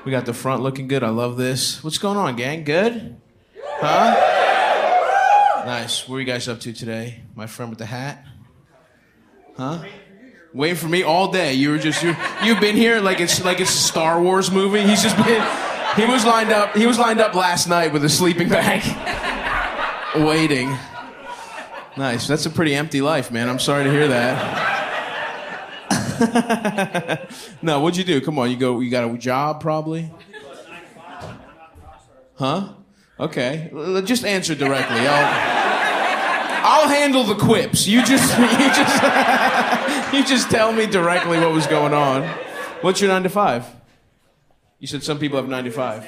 We got the front looking good. I love this. What's going on, gang? Good? Huh? Nice. What are you guys up to today? My friend with the hat? Huh? Waiting for me all day. You've been here like it's a Star Wars movie. He was lined up last night with a sleeping bag. Waiting. Nice. That's a pretty empty life, man. I'm sorry to hear that. No, what'd you do? Come on, you got a job probably? Huh? Okay. Just answer directly. I'll handle the quips. You just tell me directly what was going on. What's your 9 to 5? You said some people have 9 to 5.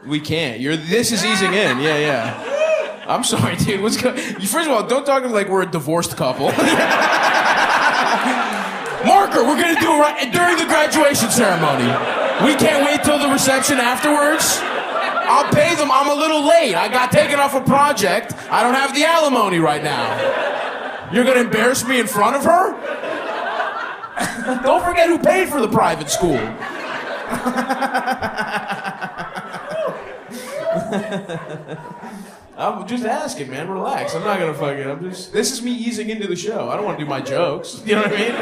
We can't. This is easing in. Yeah. I'm sorry, dude. First of all, don't talk to me like we're a divorced couple. Marker, we're gonna do it right during the graduation ceremony. We can't wait till the reception afterwards. I'll pay them. I'm a little late. I got taken off a project. I don't have the alimony right now. You're gonna embarrass me in front of her? Don't forget who paid for the private school. I'm just asking, man. Relax. I'm not gonna fucking. This is me easing into the show. I don't want to do my jokes. You know what I mean?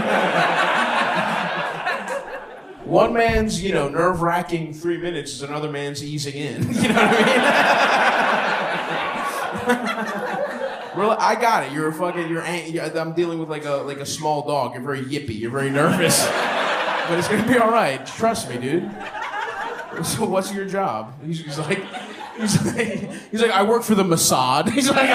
One man's, nerve-wracking 3 minutes is another man's easing in. You know what I mean? I got it. I'm dealing with like a small dog. You're very yippy. You're very nervous. But it's gonna be all right. Trust me, dude. So what's your job? He's like, I work for the Mossad. He's like,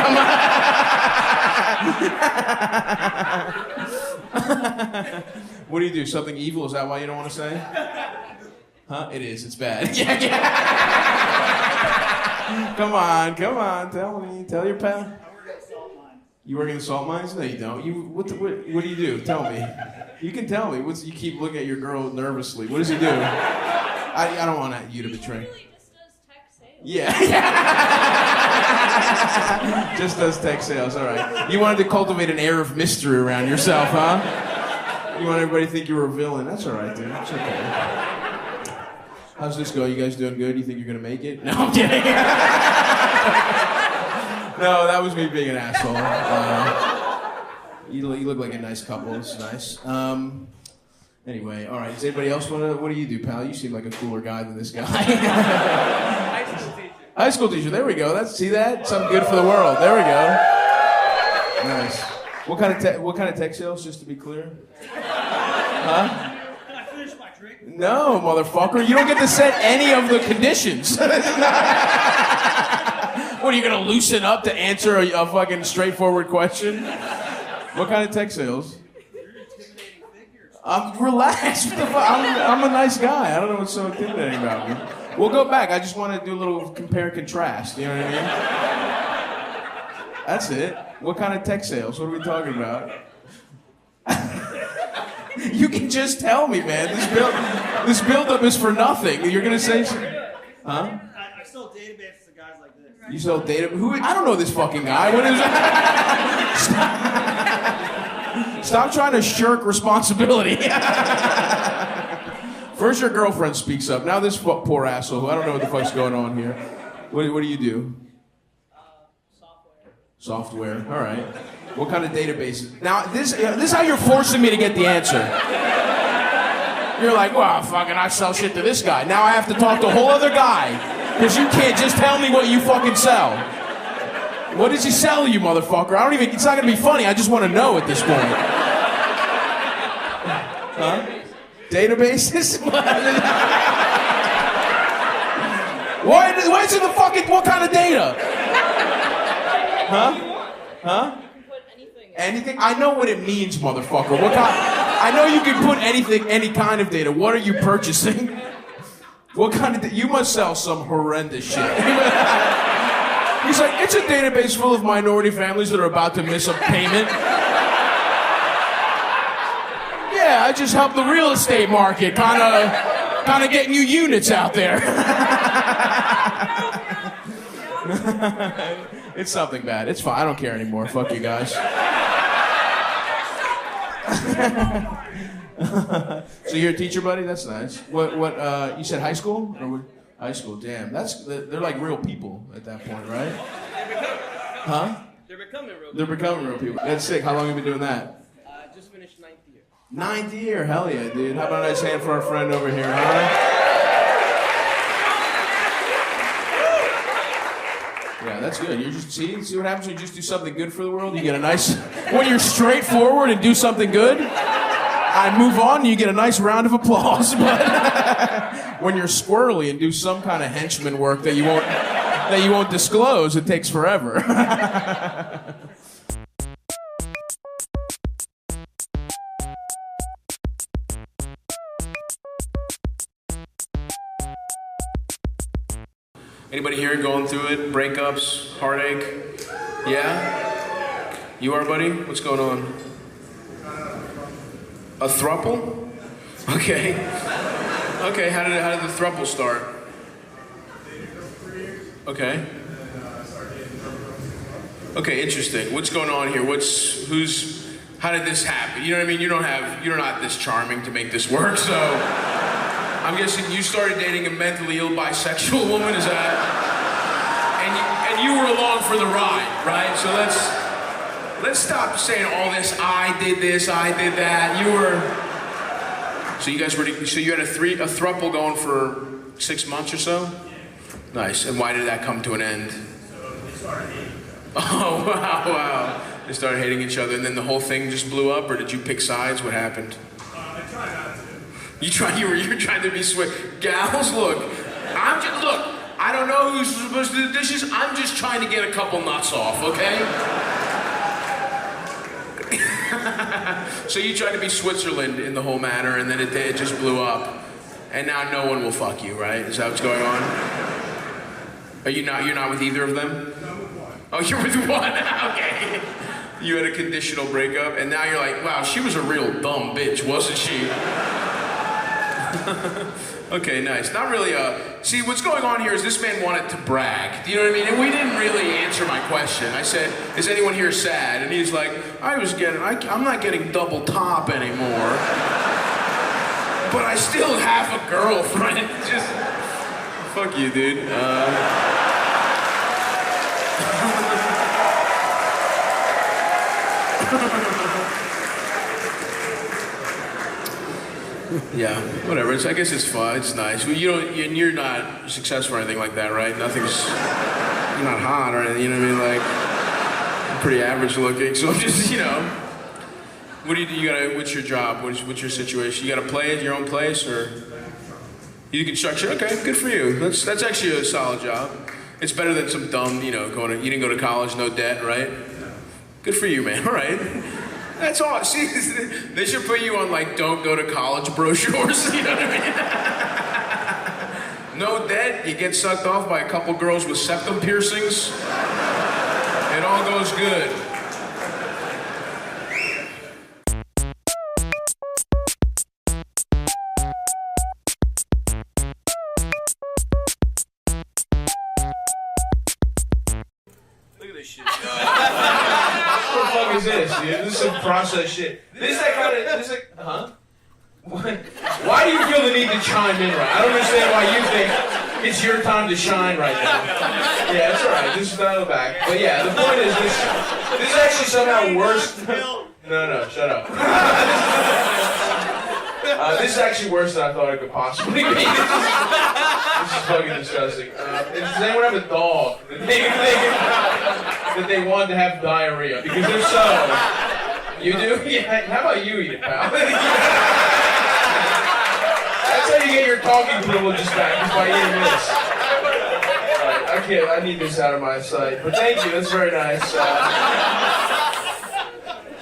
What do you do? Something evil? Is that why you don't want to say? Huh? It is. It's bad. Yeah. Come on. Tell me. Tell your pal. I work at salt mines. You work in the salt mines? No, you don't. What do you do? Tell me. You can tell me. You keep looking at your girl nervously. What does he do? I don't want you to betray. He really just does tech sales. Yeah. Just does tech sales. All right. You wanted to cultivate an air of mystery around yourself, huh? You want everybody to think you were a villain. That's all right, dude. It's okay. How's this go? You guys doing good? You think you're gonna make it? No, I'm kidding. No, that was me being an asshole. You look like a nice couple. It's nice. Anyway, all right. Does anybody else what do you do, pal? You seem like a cooler guy than this guy. High school teacher. High school teacher. There we go. See that? Something good for the world. There we go. Nice. What kind of tech sales? Just to be clear. Huh? Can I finish my drink? No, motherfucker. You don't get to set any of the conditions. What, are you going to loosen up to answer a fucking straightforward question? What kind of tech sales? You're intimidating figures. Relax. What the fuck? I'm a nice guy. I don't know what's so intimidating about me. We'll go back. I just want to do a little compare and contrast. You know what I mean? That's it. What kind of tech sales? What are we talking about? You can just tell me, man. This build-up is for nothing. You're gonna say, huh? I sell databases to guys like this. You sell data? I don't know this fucking guy. What is that? Stop trying to shirk responsibility. First your girlfriend speaks up. Now this poor asshole who I don't know what the fuck's going on here. What do you do? Software. All right. What kind of databases? Now, this is how you're forcing me to get the answer. You're like, well, fucking, I sell shit to this guy. Now I have to talk to a whole other guy. Because you can't just tell me what you fucking sell. What does he sell, you motherfucker? It's not going to be funny. I just want to know at this point. Huh? Databases? Why is it the fucking, what kind of data? Huh? Anything? I know what it means, motherfucker. I know you can put anything, any kind of data. What are you purchasing? What kind of you must sell some horrendous shit. He's like, it's a database full of minority families that are about to miss a payment. Yeah, I just help the real estate market, kind of getting you units out there. It's something bad. It's fine. I don't care anymore. Fuck you guys. So you're a teacher, buddy? That's nice. What, you said high school? Or what? High school, damn. They're like real people at that point, right? Huh? They're becoming real. They're becoming real people. That's sick. How long have you been doing that? Just finished 9th year. 9th year, hell yeah, dude. How about a nice hand for our friend over here, huh? Yeah, that's good. You just see what happens when you just do something good for the world? You get a nice, when you're straightforward and do something good, I move on and you get a nice round of applause. But when you're squirrely and do some kind of henchman work that you won't disclose, it takes forever. Anybody here going through it? Breakups, heartache? Yeah? You are, buddy? What's going on? A throuple? Okay. Okay, how did the throuple start? Okay. Okay, interesting. What's going on here? How did this happen? You know what I mean? You're not this charming to make this work, so I'm guessing you started dating a mentally ill bisexual woman, is that? And you were along for the ride, right? So let's stop saying all this, I did this, I did that. So you guys you had a throuple going for 6 months or so? Nice. And why did that come to an end? So they started hating. Oh, wow. They started hating each other and then the whole thing just blew up, or did you pick sides? What happened? I tried not to. You're trying to be sweet. Gals, look, I don't know who's supposed to do the dishes. I'm just trying to get a couple nuts off, okay? So you tried to be Switzerland in the whole matter, and then it just blew up. And now no one will fuck you, right? Is that what's going on? You're not with either of them? No, with one. Oh, you're with one? Okay. You had a conditional breakup, and now you're like, wow, she was a real dumb bitch, wasn't she? Okay, nice. Not really see, what's going on here is this man wanted to brag. Do you know what I mean? And we didn't really answer my question. I said, is anyone here sad? And he's like, I'm not getting double top anymore. But I still have a girlfriend. Just, fuck you, dude. Yeah, whatever. I guess it's fun. It's nice. You're not successful or anything like that, right? You're not hot or anything. You know what I mean? Like, I'm pretty average looking. So I'm just, what do you do? What's your job? What's your situation? You got a place, your own place, or you do construction? Okay, good for you. That's actually a solid job. It's better than some dumb, you didn't go to college, no debt, right? Good for you, man. All right. That's all. See, they should put you on don't go to college brochures. You know what I mean? No debt. You get sucked off by a couple girls with septum piercings. It all goes good. Look at this shit. What the fuck is this, dude? This is some processed shit. Huh? What? Why do you feel the need to chime in right? I don't understand why you think it's your time to shine right now. Yeah, that's alright. Just dial it back. But yeah, the point is this is actually somehow worse. No, shut up. This is actually worse than I thought it could possibly be. This is fucking disgusting. Does anyone have a dog that they want to have diarrhea? Because if so, you do? Yeah. How about you eat it, pal? That's how you get your talking privileges back, is by eating this. Alright, I need this out of my sight. But thank you, that's very nice.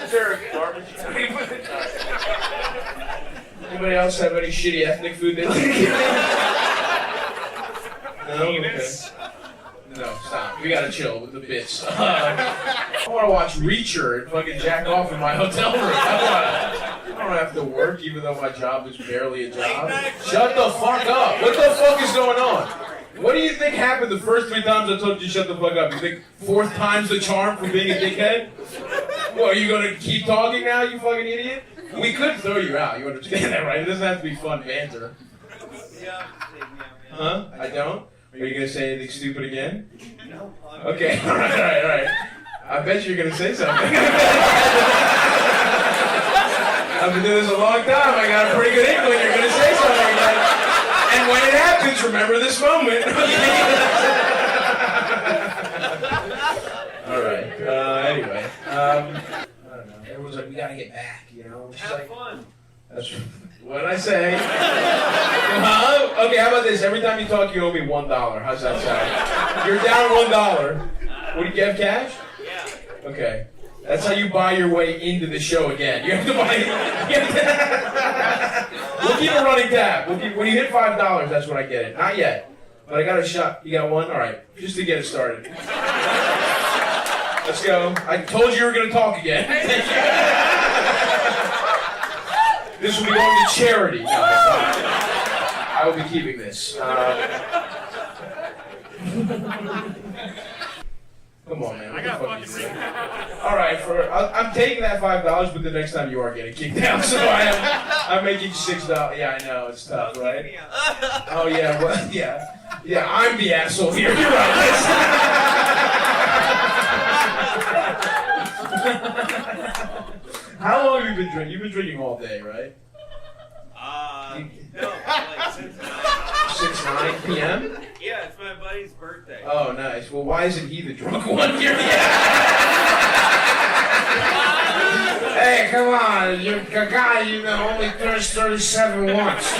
Is there a garbage? Anybody else have any shitty ethnic food they like? No? Okay. No, stop. We gotta chill with the bits. I wanna watch Reacher and fucking jack off in my hotel room. I don't have to work even though my job is barely a job. Shut the fuck up. What the fuck is going on? What do you think happened the first 3 times I told you to shut the fuck up? You think 4th time's the charm for being a dickhead? What, are you gonna keep talking now, you fucking idiot? We could throw you out. You understand that, right? It doesn't have to be fun banter. Yeah. Huh? I don't? Are you going to say anything stupid again? No. Okay, all right. I bet you're going to say something. I've been doing this a long time. I got a pretty good inkling you're going to say something again. And when it happens, remember this moment. All right. Anyway. I don't know. Everyone's like, we got to get back, you know? Have fun. That's what did I say? Okay, how about this? Every time you talk, you owe me $1. How's that sound? You're down $1. What do you have cash? Yeah. Okay. That's how you buy your way into the show again. You have to buy. We'll keep a running tab. When you hit $5, that's when I get it. Not yet, but I got a shot. You got one? All right, just to get it started. Let's go. I told you were going to talk again. This will be going to charity. No, it's not. I will be keeping this. Come on, man. I got fucking ring. All right, I'm taking that $5, but the next time you are getting kicked out, so I'm making $6. Yeah, I know it's tough, right? Oh yeah, well, yeah. I'm the asshole here. You're right. How long have you been drinking? You've been drinking all day, right? No, like since 9 p.m. Yeah, it's my buddy's birthday. Oh, nice. Well, why isn't he the drunk one here? Hey, come on. You're a guy, you know, only thirsts 37 once. A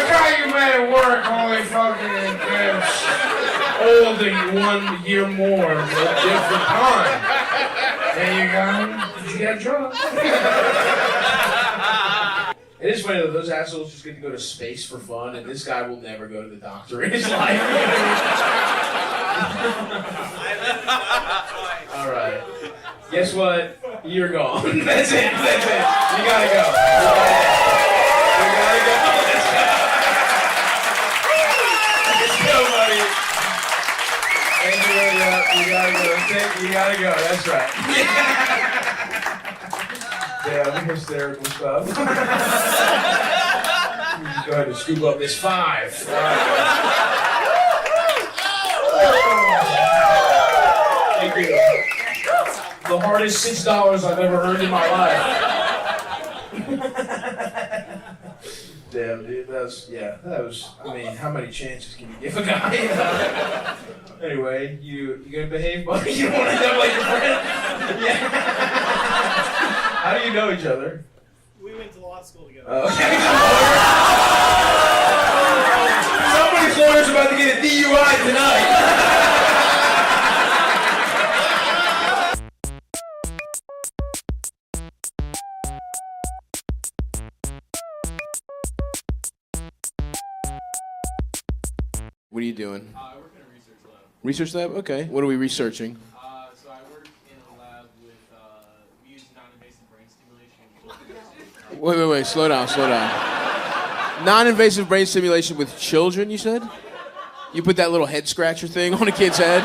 guy you met at work only fucking gets older 1 year more at a different time. There you go. Did you get drunk? It is funny though, those assholes just get to go to space for fun, and this guy will never go to the doctor in his life. Alright. Guess what? You're gone. That's it. You gotta go. You gotta go. Let's go, buddy. Thank you very much. You gotta go. That's right. Yeah, I'm hysterical stuff. Just go ahead and scoop up this 5. Thank you. The hardest $6 I've ever earned in my life. Damn, dude, that was, I mean, how many chances can you give a guy? Anyway, you gonna behave, buddy? You don't want to end up like your friend? Yeah. How do you know each other? We went to law school together. Okay. Somebody's lawyer's about to get a DUI tonight. What are you doing? I work in a research lab. Research lab? Okay. What are we researching? So I work in a lab with, we use non-invasive brain stimulation. Wait. Slow down. Non-invasive brain stimulation with children, you said? You put that little head scratcher thing on a kid's head?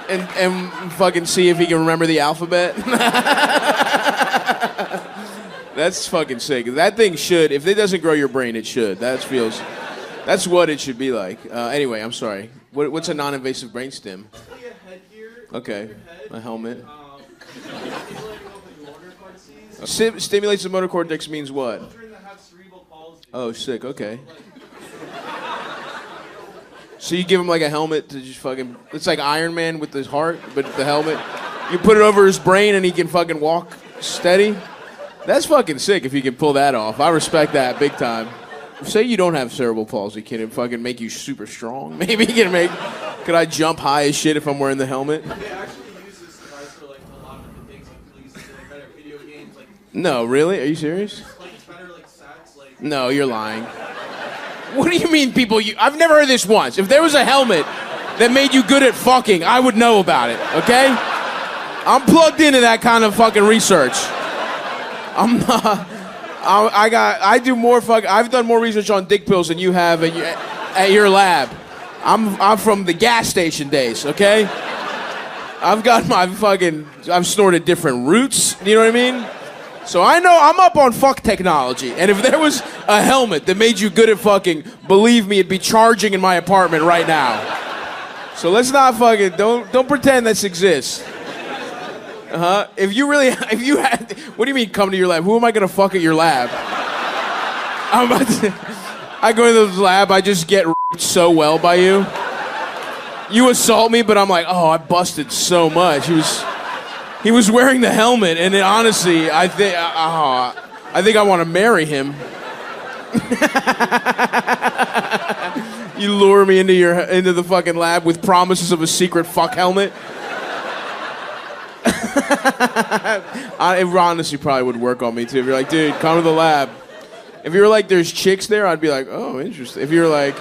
And fucking see if he can remember the alphabet? That's fucking sick. That thing should, if it doesn't grow your brain, it should. That's what it should be like. Anyway, I'm sorry. What's a non-invasive brain stim? It's like a headgear. Okay, On your head. a helmet. Stimulating Stimulates the motor cortex means what? children that have cerebral palsy. Oh, sick. Okay. So you give him like a helmet to just fucking. It's like Iron Man with his heart, but the helmet. You put it over his brain and he can fucking walk steady. That's fucking sick if you can pull that off. I respect that big time. Say you don't have cerebral palsy, can it fucking make you super strong? Maybe could I jump high as shit if I'm wearing the helmet? They actually use this device for like a lot of different things. Like they use it for like better video games. Like No, really? Are you serious? it's better like sex. Like No, you're lying. What do you mean people I've never heard this once. If there was a helmet that made you good at fucking, I would know about it, okay? I'm plugged into that kind of fucking research. I'm not... I've done more research on dick pills than you have at your lab. I'm from the gas station days, okay? I've snorted different roots, you know what I mean? So I know I'm up on fuck technology. And if there was a helmet that made you good at fucking, believe me, it'd be charging in my apartment right now. So let's not fucking, don't pretend this exists. If you had, what do you mean come to your lab? Who am I gonna fuck at your lab? I go into the lab, I just get so well by you. You assault me, but I'm like, oh, I busted so much. He was wearing the helmet, and honestly, I think I want to marry him. You lure me into the fucking lab with promises of a secret fuck helmet. It honestly probably would work on me too. If you're like, dude, come to the lab. If you were like, there's chicks there, I'd be like, oh, interesting. If you're like,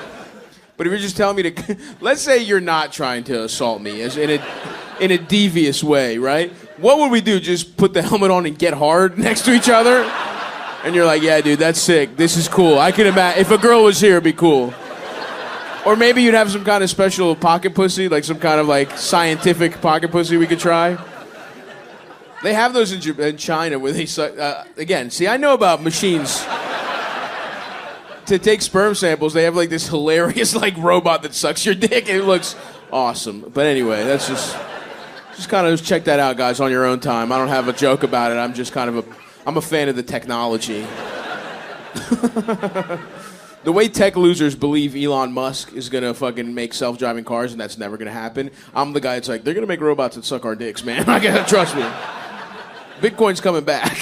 but if you're just telling me to, let's say you're not trying to assault me in a devious way, right? What would we do? Just put the helmet on and get hard next to each other? And you're like, yeah, dude, that's sick. This is cool. I can imagine if a girl was here, it'd be cool. Or maybe you'd have some kind of special pocket pussy, like some kind of like scientific pocket pussy we could try. They have those in China where they suck. Again, see, I know about machines. To take sperm samples, they have like this hilarious like robot that sucks your dick, and it looks awesome. But anyway, that's just kind of check that out, guys, on your own time. I don't have a joke about it. I'm just I'm a fan of the technology. The way tech losers believe Elon Musk is gonna fucking make self-driving cars, and that's never gonna happen. I'm the guy that's like, they're gonna make robots that suck our dicks, man. I gotta trust me. Bitcoin's coming back.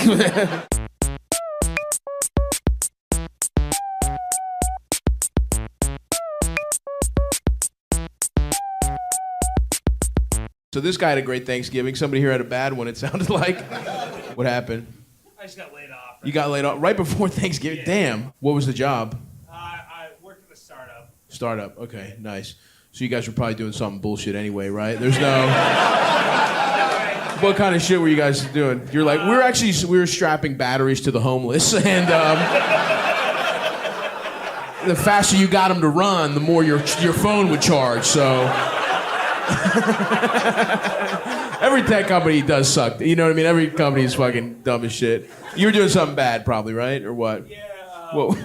So this guy had a great Thanksgiving. Somebody here had a bad one, it sounded like. What happened? I just got laid off. You got laid off right before Thanksgiving? Yeah. Damn. What was the job? I worked at a startup. Startup. Okay, nice. So you guys were probably doing something bullshit anyway, right? There's no... What kind of shit were you guys doing? You're like, we were strapping batteries to the homeless, and the faster you got them to run, the more your phone would charge, so... Every tech company does suck. You know what I mean? Every company is fucking dumb as shit. You were doing something bad, probably, right? Or what? Yeah. Whoa. We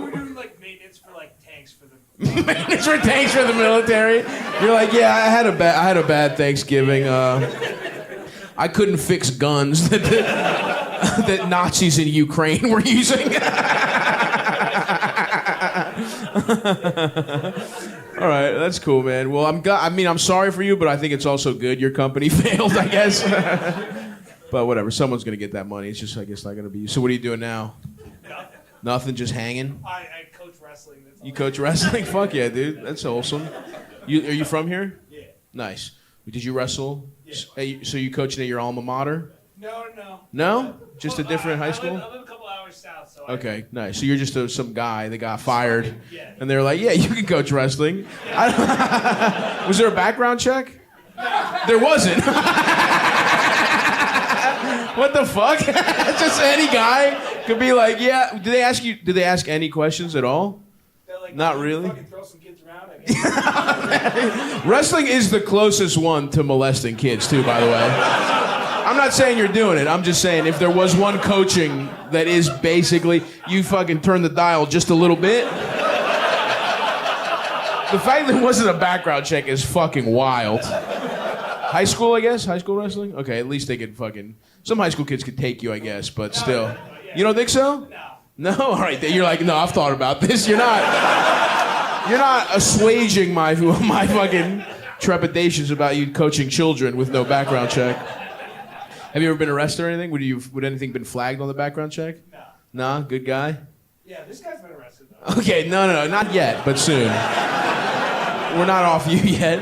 were doing like maintenance for like tanks for the. Maintenance for tanks for the military. You're like, yeah, I had a bad Thanksgiving. I couldn't fix guns that Nazis in Ukraine were using. All right, that's cool, man. Well, I'm sorry for you, but I think it's also good your company failed, I guess. But whatever, someone's gonna get that money. It's just, I guess, not gonna be you. So what are you doing now? Nothing. Nothing, just hanging? I coach wrestling. That's all You coach wrestling? Fuck yeah, dude. That's wholesome. Are you from here? Yeah. Nice. Did you wrestle? Yeah. So you coaching at your alma mater? No. No? Just a different high school? I live a couple hours south, so. Okay, nice. So you're just some guy that got fired, Yeah. and they're like, yeah, you can coach wrestling. Was there a background check? There wasn't. What the fuck? Just any guy could be like, yeah. Did they ask any questions at all? They're like, Not "You really. Fucking throw some kids around, I guess." Wrestling is the closest one to molesting kids, too, by the way. I'm not saying you're doing it. I'm just saying if there was one coaching that is basically you fucking turn the dial just a little bit. The fact there wasn't a background check is fucking wild. High school, I guess? High school wrestling? Okay, at least they could fucking... Some high school kids could take you, I guess, but still. You don't think so? No. No? All right, you're like, no, I've thought about this. You're not assuaging my fucking trepidations about you coaching children with no background check. Have you ever been arrested or anything? Would anything been flagged on the background check? No. Nah, good guy? Yeah, this guy's been arrested though. Okay, no, not yet, but soon. We're not off you yet.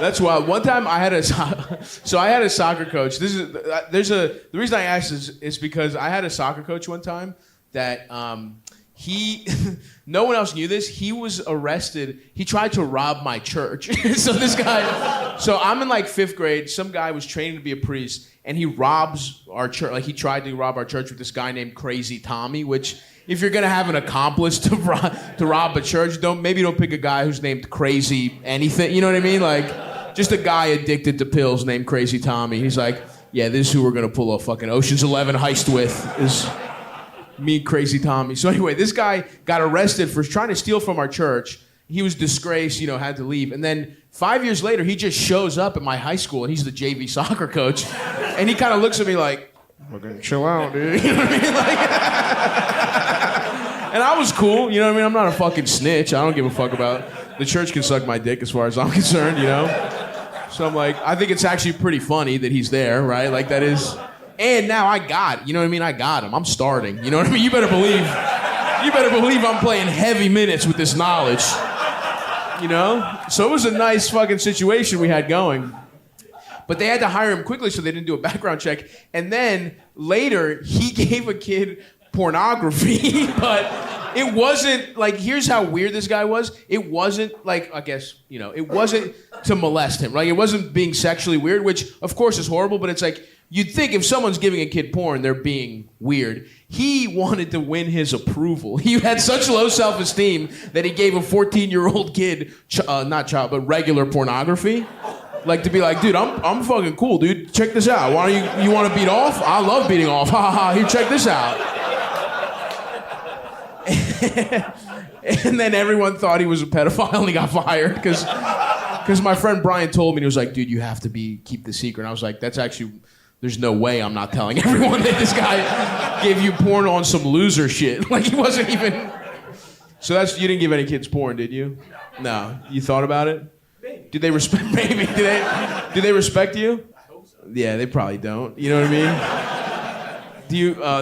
That's wild. One time I had a soccer coach. The reason I asked is because I had a soccer coach one time that no one else knew this. He was arrested. He tried to rob my church. So I'm in like 5th grade. Some guy was training to be a priest, and he robs our church. Like he tried to rob our church with this guy named Crazy Tommy, which if you're gonna have an accomplice to rob a church, maybe don't pick a guy who's named Crazy anything. You know what I mean? Like, just a guy addicted to pills named Crazy Tommy. He's like, yeah, this is who we're gonna pull a fucking Ocean's 11 heist with. Is me, Crazy Tommy. So anyway, this guy got arrested for trying to steal from our church. He was disgraced, had to leave. And then 5 years later, he just shows up at my high school, and he's the JV soccer coach. And he kind of looks at me like, fucking chill out, dude. You know what I mean? Like, and I was cool, you know what I mean? I'm not a fucking snitch. I don't give a fuck about the church can suck my dick as far as I'm concerned, So I'm like, I think it's actually pretty funny that he's there, right? Like that is... And now I got it. You know what I mean? I got him. I'm starting. You know what I mean? You better believe I'm playing heavy minutes with this knowledge. So it was a nice fucking situation we had going. But they had to hire him quickly, so they didn't do a background check. And then later, he gave a kid pornography, but it wasn't like, here's how weird this guy was. It wasn't like, I guess, it wasn't to molest him, right? It wasn't being sexually weird, which of course is horrible, but it's like, you'd think if someone's giving a kid porn, they're being weird. He wanted to win his approval. He had such low self-esteem that he gave a 14-year-old kid, not child, but regular pornography. Like to be like, dude, I'm fucking cool, dude. Check this out. Why don't you want to beat off? I love beating off. Ha ha ha. Here, check this out. And then everyone thought he was a pedophile and he got fired because my friend Brian told me, and he was like, dude, you have to keep the secret. And I was like, that's actually... There's no way I'm not telling everyone that this guy gave you porn on some loser shit. Like he wasn't even... So you didn't give any kids porn, did you? No. You thought about it? Maybe. Did they respect... Maybe. Do they respect you? I hope so. Yeah, they probably don't. You know what I mean?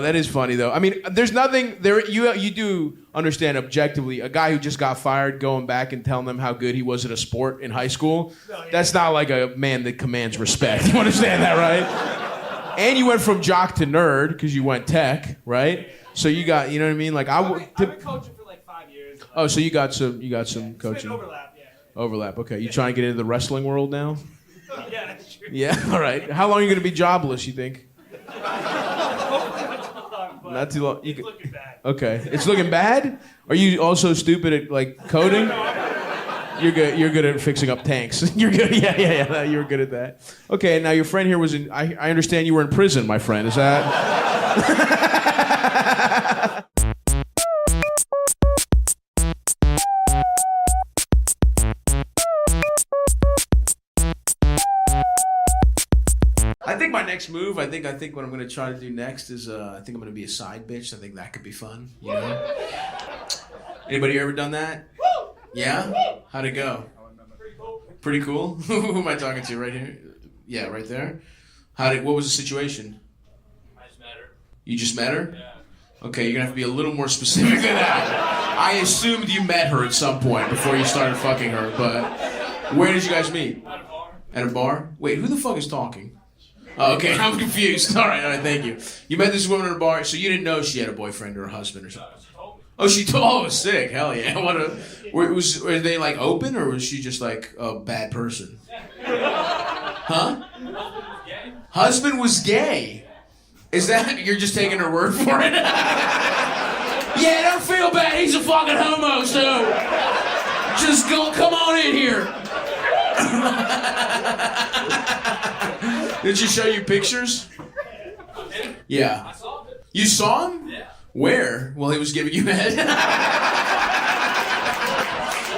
That is funny though. I mean, there's nothing... You do understand objectively, a guy who just got fired going back and telling them how good he was at a sport in high school, that's not like a man that commands respect. You understand that, right? And you went from jock to nerd because you went tech, right? So you got, you know what I mean? Like I've been coaching for like 5 years. Oh, so you got some coaching. Overlap, yeah. Overlap. Okay, you trying to get into the wrestling world now? Yeah, that's true. Yeah. All right. How long are you going to be jobless? You think? Not too long. It's looking bad. Okay, it's looking bad. Are you also stupid at like coding? You're good. You're good at fixing up tanks. You're good. Yeah. You're good at that. Okay. Now your friend here was in. I understand you were in prison, my friend. Is that? I think my next move. I think what I'm gonna try to do next is. I think I'm gonna be a side bitch. I think that could be fun. Anybody ever done that? Yeah? How'd it go? Pretty cool. Who am I talking to right here? Yeah, right there. What was the situation? I just met her. You just met her? Yeah. Okay, you're gonna have to be a little more specific than that. I assumed you met her at some point before you started fucking her, but where did you guys meet? At a bar. At a bar? Wait, who the fuck is talking? Oh, okay, I'm confused. All right, thank you. You met this woman at a bar, so you didn't know she had a boyfriend or a husband or something? She told me. Oh, sick. Hell yeah. Were they like open, or was she just like a bad person? Huh? Gay. Husband was gay. Is that, you're just taking her word for it? Yeah, don't feel bad. He's a fucking homo, so just come on in here. Did she show you pictures? Yeah. I saw it. You saw him? Yeah. Where? Well, he was giving you head.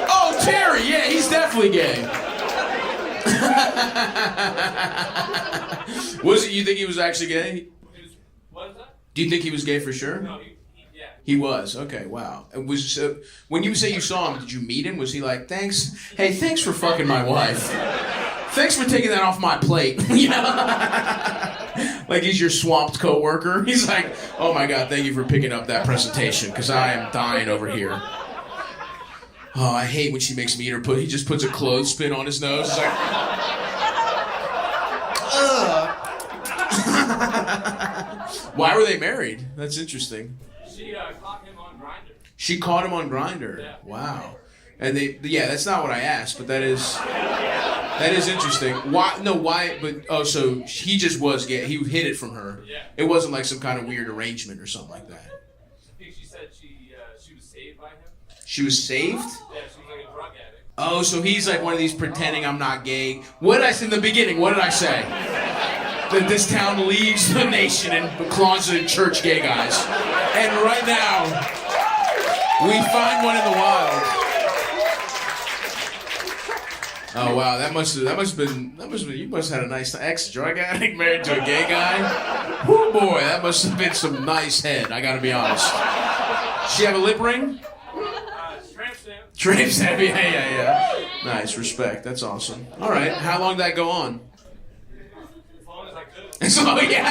Oh, Terry! Yeah, he's definitely gay. You think he was actually gay? What is that? Do you think he was gay for sure? No, yeah. He was. Okay, wow. When you say you saw him, did you meet him? Was he like, thanks? Hey, thanks for fucking my wife. Thanks for taking that off my plate. You know? Like he's your swamped coworker. He's like, oh my God, thank you for picking up that presentation because I am dying over here. Oh, I hate when she makes me eat her he just puts a clothespin on his nose. It's like, ugh. Why were they married? That's interesting. She caught him on Grindr. She caught him on Grindr. Yeah. Wow. And that's not what I asked, but that is interesting. Why? No, why? But so he just was gay. He hid it from her. Yeah. It wasn't like some kind of weird arrangement or something like that. I think she said she She was saved? Yeah, she was like a drug addict. Oh, so he's like one of these pretending I'm not gay. What did I say in the beginning? What did I say? That this town leads the nation in closeted church gay guys. And right now, we find one in the wild. Oh wow, that must have been, you must have had a nice ex-drug addict married to a gay guy. Whoo boy, that must have been some nice head, I gotta be honest. She have a lip ring? Tramp stamp. Tramp stamp, yeah. Nice, respect, that's awesome. All right, how long did that go on? As long as I could. So yeah.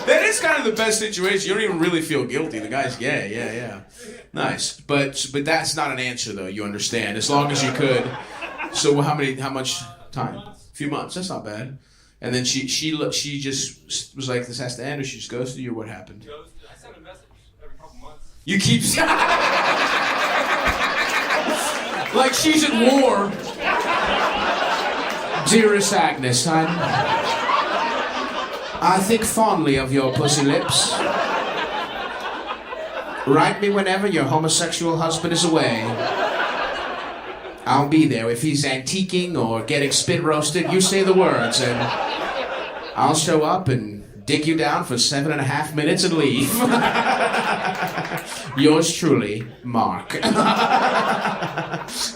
That is kind of the best situation. You don't even really feel guilty. The guy's gay, yeah. Nice, but that's not an answer though. You understand? As long as you could. So how much time? A few months. That's not bad. And then she just was like, this has to end, or she just ghosted you, or what happened? I sent a message every couple months. You keep like she's at war. Dearest Agnes, I think fondly of your pussy lips. Write me whenever your homosexual husband is away. I'll be there. If he's antiquing or getting spit roasted, you say the words and I'll show up and dick you down for 7.5 minutes and leave. Yours truly, Mark.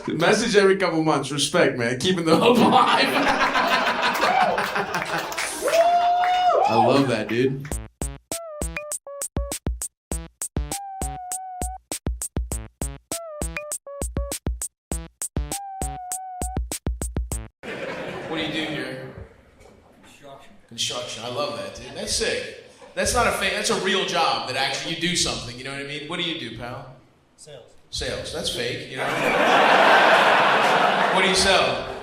Message every couple months. Respect, man. Keeping the hope alive. I love that, dude. What do you do here? Construction. I love that, dude. That's sick. That's not a fake. That's a real job that actually you do something. You know what I mean? What do you do, pal? Sales. That's fake. You know what I mean? What do you sell?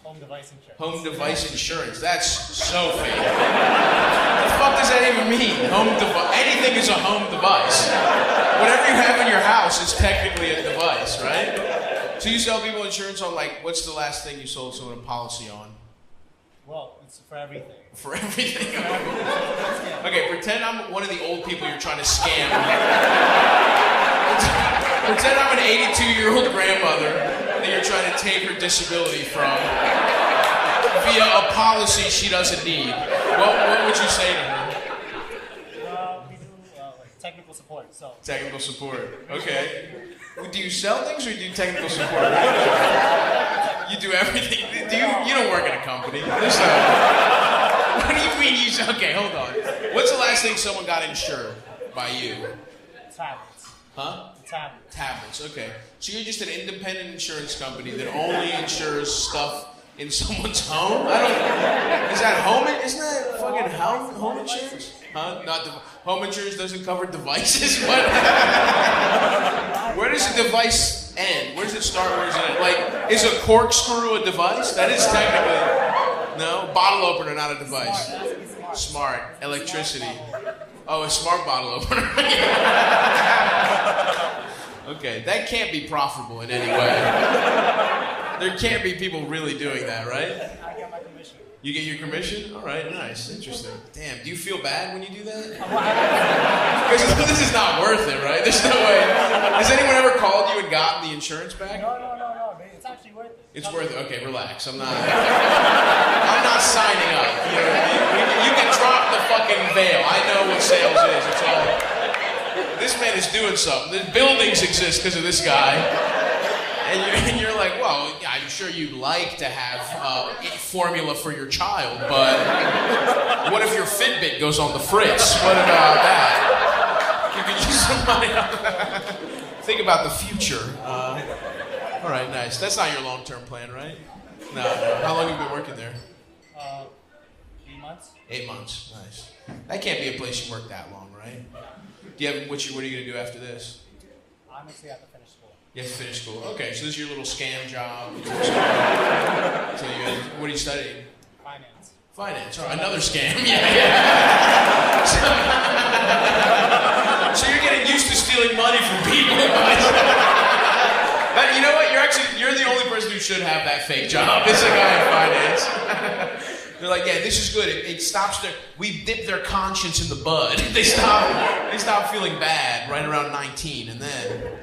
Home device insurance. Home device insurance. That's so fake. What the fuck does that even mean? Anything is a home device. Whatever you have in your house is technically a device, right? So you sell people insurance on, like, what's the last thing you sold someone a policy on? Well, it's for everything. For everything? Okay, pretend I'm one of the old people you're trying to scam. Pretend I'm an 82-year-old grandmother that you're trying to take her disability from via a policy she doesn't need. What would you say to her? We do like technical support. So. Technical support. Okay. Do you sell things or do you do technical support? You do everything. You don't work in a company. What do you mean you? Okay, hold on. What's the last thing someone got insured by you? Tablets. Huh? Tablets. Tablets. Okay. So you're just an independent insurance company that only insures stuff in someone's home? Is that home? Isn't that fucking home insurance? Huh? Not home insurance doesn't cover devices. What? Where does a device end? Where does it start? Where does it end? Like, is a corkscrew a device? That is technically no. Bottle opener, not a device. Smart. Electricity. Oh, a smart bottle opener. Okay, that can't be profitable in any way. There can't be people really doing that, right? I get my commission. You get your commission? All right, nice, interesting. Damn, do you feel bad when you do that? Because this is not worth it, right? There's no way. Has anyone ever called you and gotten the insurance back? No, man. It's actually worth it. It's worth it. Okay, relax. I'm not signing up. You know what I mean? You can drop the fucking veil. I know what sales is. It's all. This man is doing something. The buildings exist because of this guy. And you're like, well, I'm sure you'd like to have formula for your child, but what if your Fitbit goes on the fritz? What about that? You could use some money on that. Think about the future. All right, nice. That's not your long-term plan, right? No. How long have you been working there? 8 months. 8 months. Nice. That can't be a place you work that long, right? Do you have what are you gonna do after this? Honestly, I have to finish school. You have to finish school. Okay, so this is your little scam job. So what are you studying? Finance. Finance. Oh, another scam. Yeah. So you're getting used to stealing money from people. But you know what? You're the only person who should have that fake job. It's a guy in finance. They're like, yeah, this is good. It stops we dip their conscience in the bud. They stop feeling bad right around 19, and then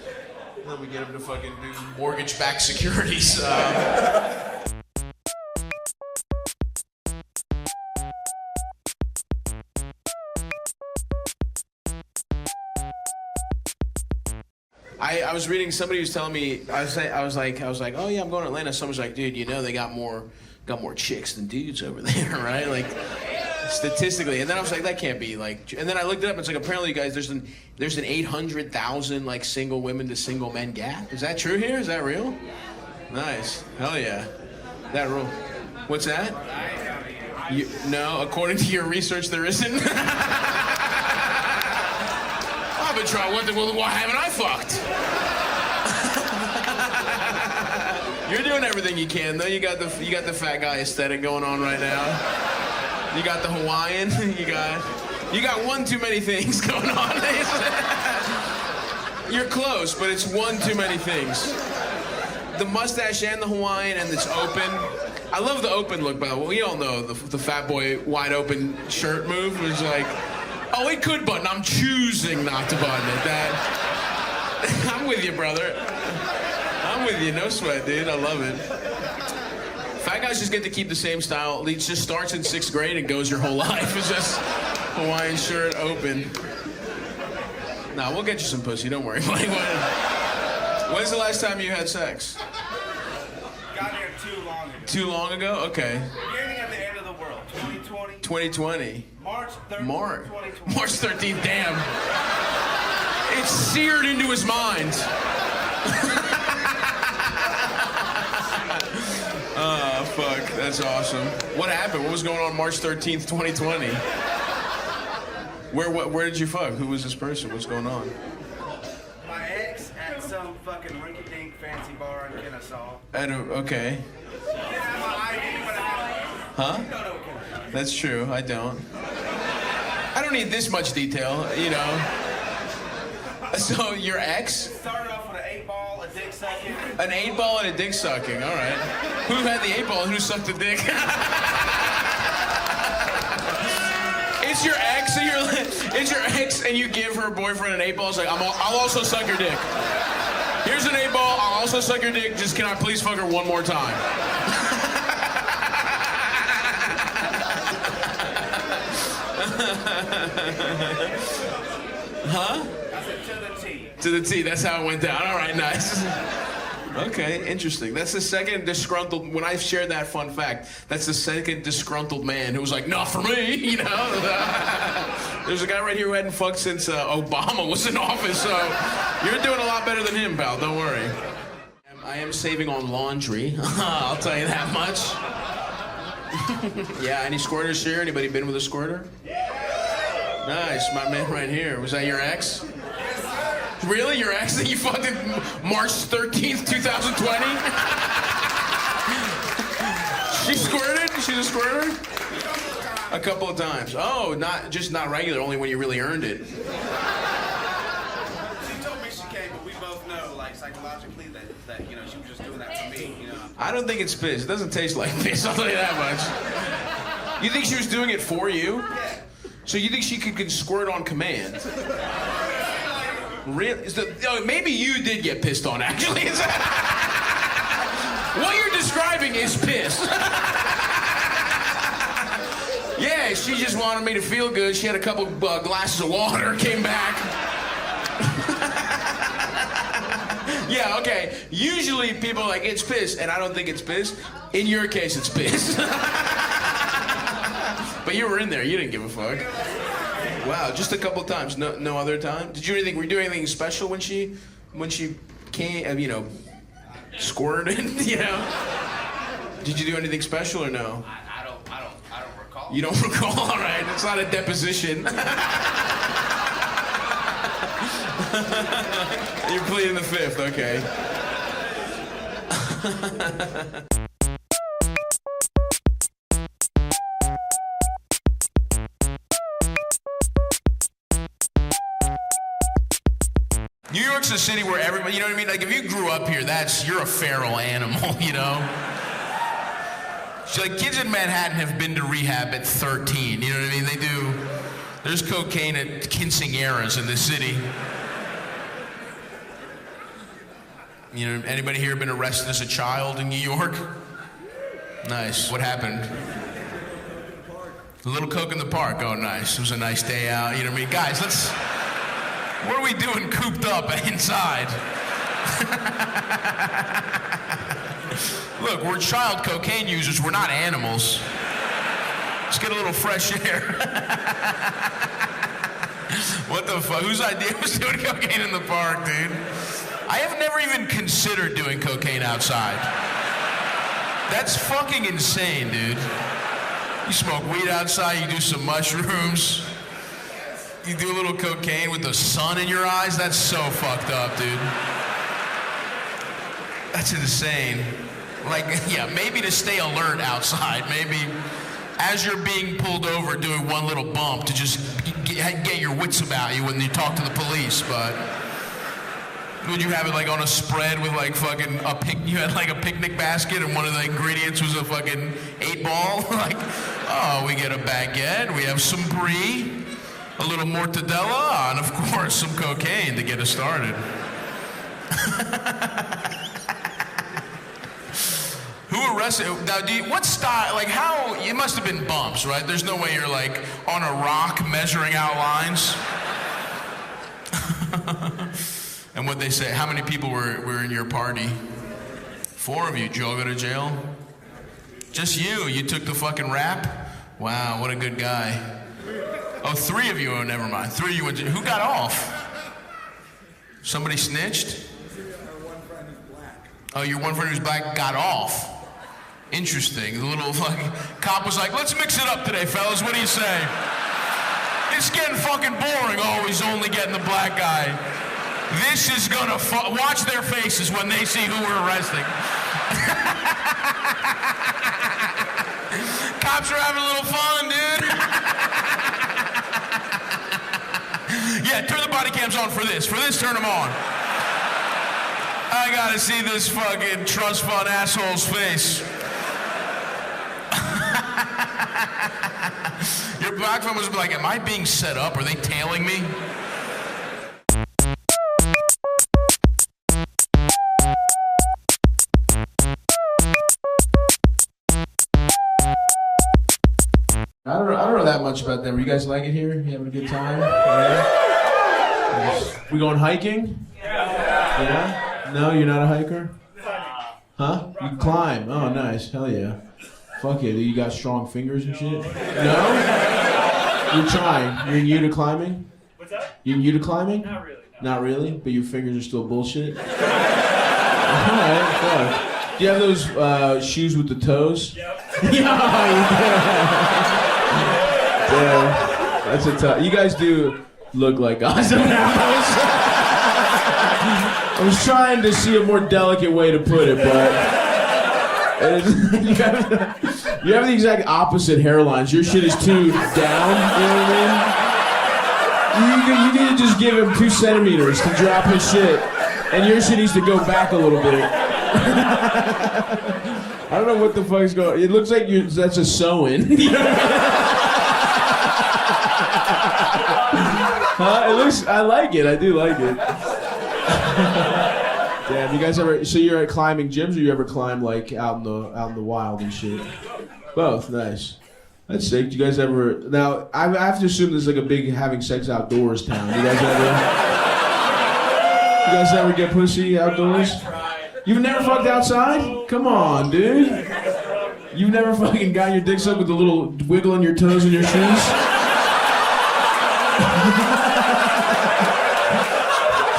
we get them to fucking do mortgage-backed securities. I was reading, somebody was telling me, I was like, oh yeah, I'm going to Atlanta. Someone's like, dude, you know they got more chicks than dudes over there, right? Like, statistically. And then I was like, that can't be like, and then I looked it up, and it's like, apparently you guys, there's an 800,000 like single women to single men gap. Is that true here? Is that real? Nice. Hell yeah. That rule. What's that? No, according to your research, there isn't. I've been trying. Why haven't I fucked? You're doing everything you can, though. You got the fat guy aesthetic going on right now. You got the Hawaiian. You got one too many things going on. You're close, but it's one too many things. The mustache and the Hawaiian, and it's open. I love the open look, by the way. We all know the fat boy wide open shirt move was like, oh, it could button. I'm choosing not to button it. I'm with you, brother. I'm with you. No sweat, dude. I love it. Fat guys just get to keep the same style. It just starts in 6th grade and goes your whole life. It's just Hawaiian shirt, open. Nah, we'll get you some pussy. Don't worry. When's the last time you had sex? Got here too long ago. Too long ago? Okay. Beginning at the end of the world. 2020. 2020. March 13th. March 2020. 13th, damn. It's seared into his mind. Fuck, that's awesome. What happened? What was going on March 13th, 2020? Where did you fuck? Who was this person? What's going on? My ex at some fucking rinky-dink fancy bar in Kennesaw. Okay. Huh? That's true, I don't. I don't need this much detail, you know. So, your ex? Started off with an 8-ball, a dick sucking. An 8-ball and a dick sucking, all right. Who had the 8-ball and who sucked the dick? It's your ex, and you give her boyfriend an 8-ball. It's like, I'll also suck your dick. Here's an 8-ball, I'll also suck your dick, just can I please fuck her one more time? Huh? I said to the T. To the T, that's how it went down. All right, nice. Okay, interesting. That's the second disgruntled, when I shared that fun fact, that's the second disgruntled man who was like, not for me, you know? There's a guy right here who hadn't fucked since Obama was in office, so you're doing a lot better than him, pal, don't worry. I am saving on laundry, I'll tell you that much. Yeah, any squirters here? Anybody been with a squirter? Nice, my man right here. Was that your ex? Yes, sir. Really? Your ex that you fucked March 13th, 2020? She squirted? She's a squirter? A couple of times. Oh, not regular, only when you really earned it. She told me she came, but we both know, like, psychologically that you know, she was just doing that for me, you know. I don't think it's piss. It doesn't taste like piss, I'll tell you that much. You think she was doing it for you? Yeah. So you think she could squirt on command? Really? Maybe you did get pissed on, actually. What you're describing is piss. Yeah, she just wanted me to feel good. She had a couple glasses of water, came back. Yeah, okay. Usually people are like, it's piss, and I don't think it's piss. In your case, it's piss. But you were in there. You didn't give a fuck. Wow, just a couple times. No other time. Were you doing anything special when she came? You know, squirted. You know. Did you do anything special or no? I don't recall. You don't recall. All right. It's not a deposition. You're pleading the fifth. Okay. New York's a city where everybody, you know what I mean? Like, if you grew up here, you're a feral animal, you know? So like kids in Manhattan have been to rehab at 13. You know what I mean? They do. There's cocaine at quinceañeras in this city. You know, anybody here been arrested as a child in New York? Nice. What happened? A little coke in the park. Oh, nice. It was a nice day out. You know what I mean? Guys, what are we doing cooped up inside? Look, we're child cocaine users. We're not animals. Let's get a little fresh air. What the fuck? Whose idea was doing cocaine in the park, dude? I have never even considered doing cocaine outside. That's fucking insane, dude. You smoke weed outside, you do some mushrooms, you do a little cocaine with the sun in your eyes. That's so fucked up, dude. That's insane. Like, yeah, maybe to stay alert outside, maybe as you're being pulled over doing one little bump to just get your wits about you when you talk to the police, but would you have it like on a spread with like fucking you had like a picnic basket and one of the ingredients was a fucking 8-ball? Like, oh, we get a baguette, we have some brie, a little mortadella, and of course some cocaine to get us started. Who arrested? Now, what style? Like, how? It must have been bumps, right? There's no way you're like on a rock measuring out lines. And what they say? How many people were in your party? 4 of you. Did you all go to jail? Just you? You took the fucking rap? Wow, what a good guy. Oh, 3 of you. Oh, never mind. 3 of you went to. Who got off? Somebody snitched? Oh, your one friend who's black got off. Interesting. The little fucking cop was like, let's mix it up today, fellas. What do you say? It's getting fucking boring always only getting the black guy. This is gonna watch their faces when they see who we're arresting. Cops are having a little fun, dude. Yeah, turn the body cams on for this. For this, turn them on. I gotta see this fucking trust fund asshole's face. Your black friend was like, am I being set up? Are they tailing me? I don't know that much about them. You guys like it here? You having a good time? Yeah. We going hiking? Yeah? No, you're not a hiker? Huh? You climb. Oh, nice. Hell yeah. Fuck it. You got strong fingers and shit? No? You're trying. You're new to climbing? What's that? You're new to climbing? Not really. No. Not really? But your fingers are still bullshit? Alright, fuck. Do you have those shoes with the toes? Yep. Yeah, that's a tough. You guys do look like awesome apples. I was trying to see a more delicate way to put it, but you have the exact opposite hairlines. Your shit is too down. You know what I mean? You need to just give him 2 centimeters to drop his shit, and your shit needs to go back a little bit. I don't know what the fuck is going on. It looks like that's a sew-in. Huh? It looks. I like it. I do like it. Damn, you guys ever? So you're at climbing gyms, or you ever climb like out in the wild and shit? Both. Nice. That's sick. Do you guys ever? Now I have to assume there's like a big having sex outdoors town. You guys ever get pussy outdoors? You've never fucked outside? Come on, dude. You've never fucking got your dick sucked with a little wiggle on your toes and your shoes?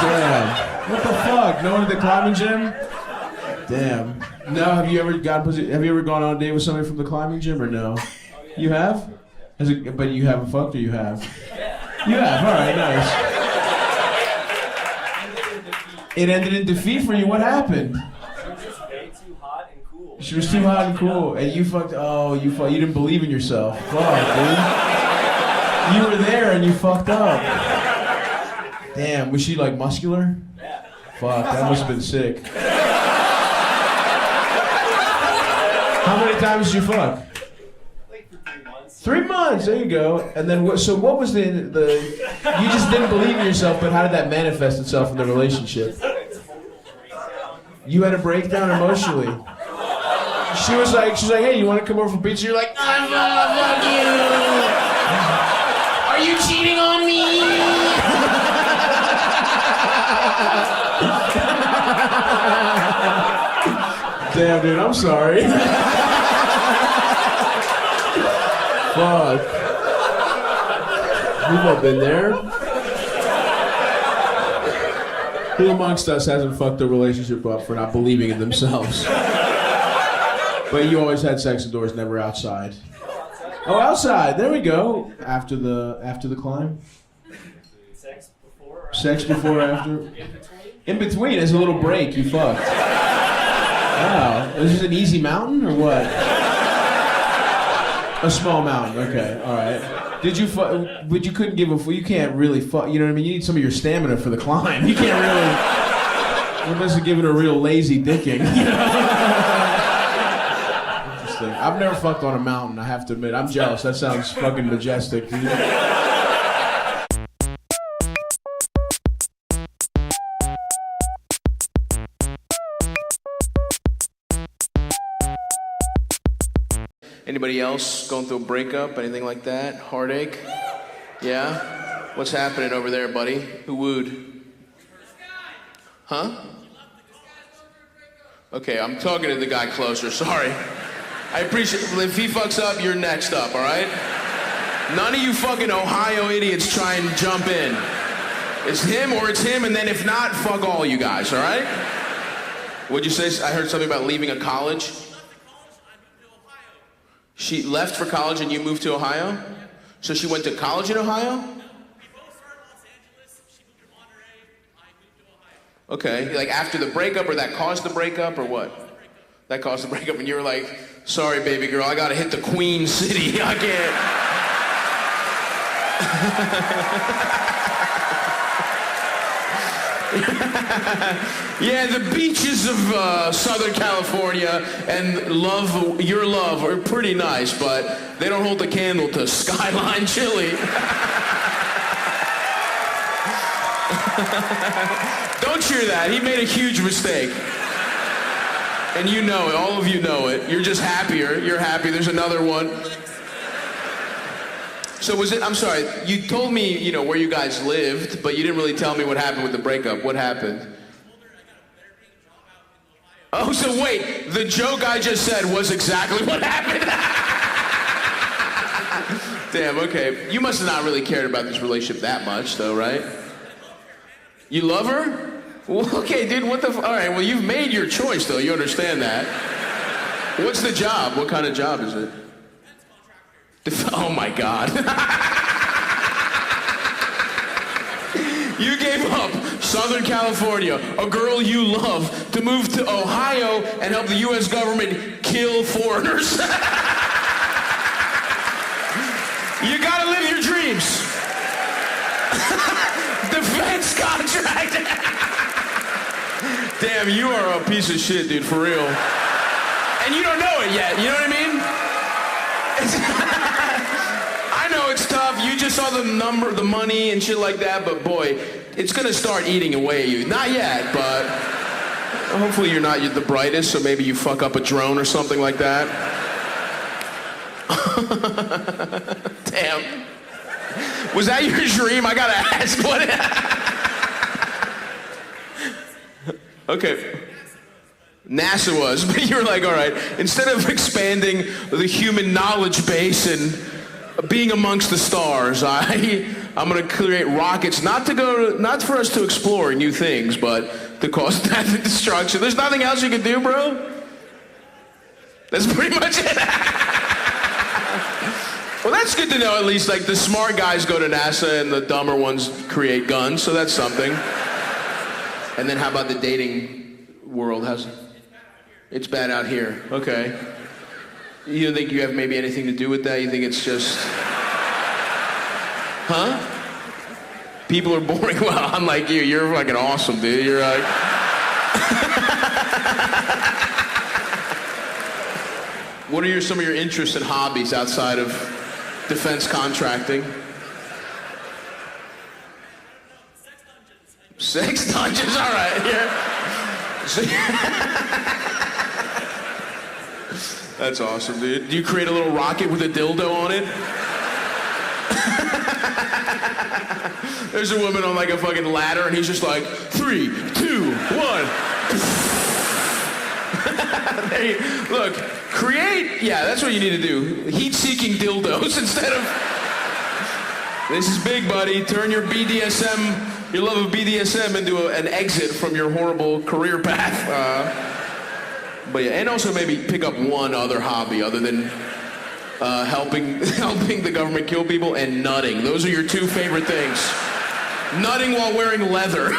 Damn. What the fuck? No one at the climbing gym? Damn. No, have you ever gotten pussy? Have you ever gone on a date with somebody from the climbing gym or no? You have? But you haven't fucked or you have? You have, alright, nice. It ended in defeat for you. What happened? She was just way too hot and cool. She was too hot and cool, and you fucked. Oh, you didn't believe in yourself. Fuck, dude. You were there and you fucked up. Damn. Was she like muscular? Yeah. Fuck. That must have been sick. How many times did you fuck? Like for 3 months. 3 months. There you go. And then what? So what was the? You just didn't believe in yourself, but how did that manifest itself in the relationship? You had a breakdown emotionally. She was like, hey, you want to come over for pizza? You're like, I fuck you. Are you cheating on me? Damn, dude, I'm sorry. Fuck. We've all been there. Who amongst us hasn't fucked a relationship up for not believing in themselves? But you always had sex indoors, never outside. Oh, outside. There we go. After the climb. Sex before. Sex before, after. In between, as a little break, you fucked. Wow. Is this an easy mountain or what? A small mountain. Okay. All right. Did you fuck? But you couldn't give a. You can't really fuck. You know what I mean? You need some of your stamina for the climb. You can't really. We're just giving a real lazy dicking. You know? I've never fucked on a mountain, I have to admit. I'm jealous. That sounds fucking majestic. Anybody else going through a breakup, anything like that? Heartache? Yeah? What's happening over there, buddy? Who wooed? Huh? Okay, I'm talking to the guy closer, sorry. I appreciate it. If he fucks up, you're next up, all right? None of you fucking Ohio idiots try and jump in. It's him or it's him, and then if not, fuck all you guys, all right? What'd you say? I heard something about leaving a college. She left for college and you moved to Ohio? So she went to college in Ohio? Okay, like after the breakup, or that caused the breakup, or what? That caused the breakup, and you were like, sorry, baby girl, I gotta hit the Queen City, I can't. Yeah, the beaches of Southern California and your love are pretty nice, but they don't hold the candle to Skyline Chili. Don't cheer that. He made a huge mistake. And you know it. All of you know it. You're just happier. You're happy. There's another one. So was it, I'm sorry, you told me, you know, where you guys lived, but you didn't really tell me what happened with the breakup. What happened? Oh, so wait, the joke I just said was exactly what happened? Damn, okay. You must have not really cared about this relationship that much, though, right? You love her? Well, okay, dude, what the all right, well, you've made your choice, though. You understand that. What's the job? What kind of job is it? Oh, my God. You gave up Southern California, a girl you love, to move to Ohio and help the U.S. government kill foreigners. You gotta live your dreams. Defense contract. Damn, you are a piece of shit, dude, for real. And you don't know it yet, you know what I mean? I know it's tough. You just saw the number, the money and shit like that, but boy, it's gonna start eating away at you. Not yet, but hopefully you're not the brightest, so maybe you fuck up a drone or something like that. Damn. Was that your dream? I gotta ask, what? Okay. NASA was, but you were like, all right, instead of expanding the human knowledge base and being amongst the stars, I'm gonna create rockets, not for us to explore new things, but to cause death and destruction. There's nothing else you can do, bro? That's pretty much it. Well, that's good to know, at least, like, the smart guys go to NASA and the dumber ones create guns, so that's something. And then how about the dating world? It's bad out here. Okay. You don't think you have maybe anything to do with that? You think it's just... Huh? People are boring. Well, unlike you, you're fucking awesome, dude. You're like... What are some of your interests and hobbies outside of defense contracting? Sex dungeons, all right. Yeah. That's awesome, dude. Do you create a little rocket with a dildo on it? There's a woman on like a fucking ladder, and he's just like 3, 2, 1. Look, create. Yeah, that's what you need to do. Heat-seeking dildos instead of. This is big, buddy. Turn your BDSM, your love of BDSM, into an exit from your horrible career path. But yeah, and also maybe pick up one other hobby other than helping the government kill people and nutting. Those are your 2 favorite things. Nutting while wearing leather.